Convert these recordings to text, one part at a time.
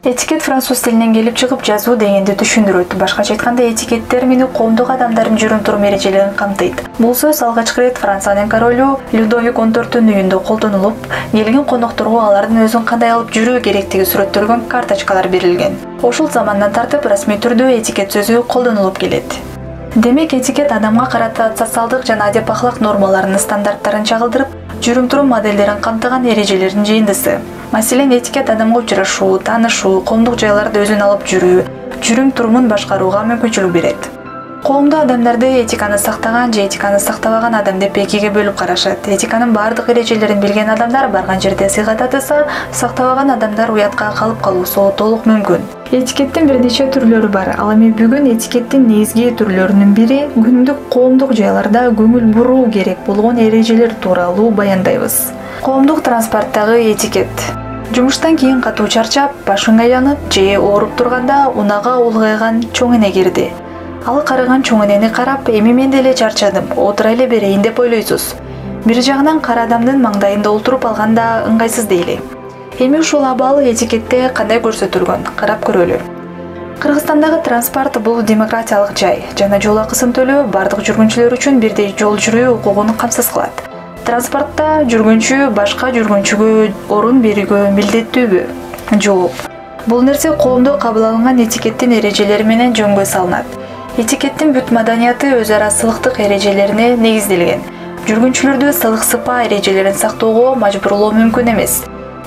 Этикет француз тилинен келип чыгып жазуу дегенди түшүндүрөт. Башкача айтканда этикет термини коомдук адамдардын жүрүм-турум эрежелерин камтыйт. Бул сөз алгачкы ирет Франциянын королу Людовик XIV үйүндө колдонулуп, келген конокторго алардын өзүн кандай алып жүрүү керектиги сүрөттөлгөн карточкалар берилген. Ошол замандан тартып расмий түрдө этикет сөзү колдонулуп келет. Демек, этикет адамга карата социалдык жана адеп ахлак нормаларынын стандарттарын чагылдырып, жүрүм-турум модельдерин камтыган эрежелердин жыйындысы. Маселен, этикет адамга учурашуу, таанышуу, коомдук жайларда өзүн алып жүрүү, жүрүм-турумун башкарууга мүмкүнчүлүк берет. Коомдо адамдарды этиканы сактаган же этиканы сактабаган адам деп экиге бөлүп карашат. Этиканын баардык эрежелерин билген адамдар барган жерде сыйга татыса, сактабаган адамдар уятка калып калуусу толук мүмкүн. Этикеттин бир нече түрлөрү бар. Ал эми бүгүн этикеттин негизги түрлөрүнүн бири күндүк коомдук жайларда көңүл буруу керек болгон эрежелер тууралуу баяндайбыз. Коомдук транспорттагы этикет. Жумуштан кийин катуу чарчап, башың айланып же ооруп турганда унага улгайган чоң эне кирди. Ал карыган чоң энени карап, эми мен деле чарчадым, отура эле берейин деп ойлойсуз. Бир жагынан кара адамдын маңдайында олтуруп алганда ыңгайсыз дейли. Эми ушул абал этикетте кандай көрсөтүлгөн? Карап көрөлү. Кыргызстандагы транспорт бул демократиялык жай жана жол акысын төлөө бардык жүргүнчүлөр үчүн бирдей жол жүрүү укугун камсыз кылат. Транспортта жүргүнчү башка жүргүнчүгө орун берүүгө милдеттүүбү? Жооп. Бул нерсе коомдо кабыл алынган этикеттин эрежелери менен жөнгө салынат. Этикеттин бүт маданияты өз ара сылыктык эрежелерине негизделген. Жүргүнчүлөрдү сылык сыпа эрежелерин сактоого мажбурлоо мүмкүн эмес.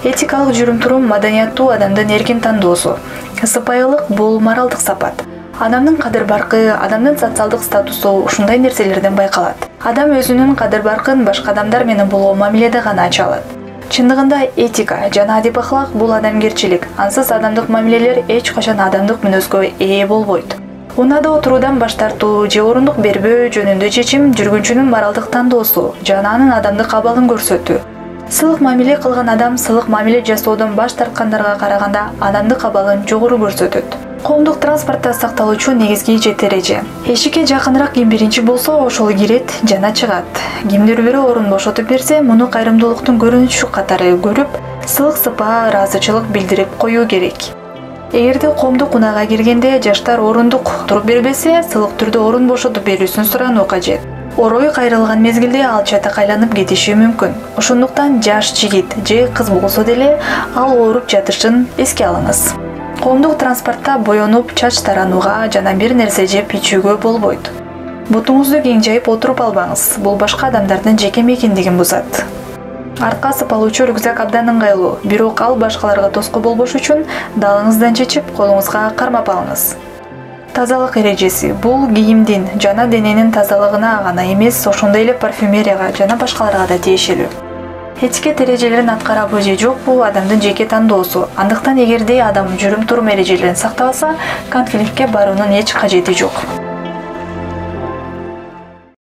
Этикалык жүрүм-турум маданияттуу адамдын эркин тандоосу. Сыпайылык бул моралдык сапат. Адамдын кадыр-баркы, адамдын социалдык статусу ушундай нерселерден байкалат. Адам өзүнүн кадыр-баркын башка адамдар менен болгон мамиледе гана ача алат. Чындыгында этика жана адеп ахлак бул адамгерчилик. Ансыз адамдык мамилелер эч качан адамдык мүнөзгө ээ болбойт. Унаада отуруудан баш тартуу же орундук бербөө жөнүндө чечим жүргүнчүнүн моралдык тандоосу жана анын адамдык абалын көрсөтүү. Сылык мамиле кылган адам сылык мамиле жасоодон баш тарткандарга караганда адамдык абалын жогору көрсөтөт. Коомдук транспортто сакталуучу негизги 7 эреже. Эшикке жакыныраак ким биринчи болсо, ошол кирет жана чыгат. Кимдир бирөө орун бошотуп берсе, муну кайрымдуулуктун көрүнүшү катары көрүп, сылык сыпа, ыраазычылык билдирип коюу керек. Эгерде коомдук унаага киргенде жаштар орундук туруп бербесе, сылык түрдө орун бошотуп берүүсүн сурануу кажет. Орой кайрылган мезгилде ал чатак айланып кетиши мүмкүн. Ошондуктан жаш жигит же кыз болсо деле ал ооруп жатышын эске алыңыз. Коомдук транспортто боенуп, чач таранууга жана бир нерсе жеп ичүүгө болбойт. Бутуңузду кең жайып отуруп албаңыз. Бул башка адамдардын жеке мекендигин бузат. Артка сыпалуучу рюкзак абдан ыңгайлуу, бирок ал башкаларга тоскоо болбош үчүн далыңыздан чечип, колуңузга кармап алыңыз. Тазалык эрежеси бул кийимдин жана дененин тазалыгына гана эмес, ошондой эле парфюмерияга жана башкаларга да тиешелүү. Этикет эрежелерин аткарабы же жокпу адамдын жеке тандоосу. Андыктан эгерде адам жүрүм-турум эрежелерин сактабаса, конфликтке баруунун эч кажети жок.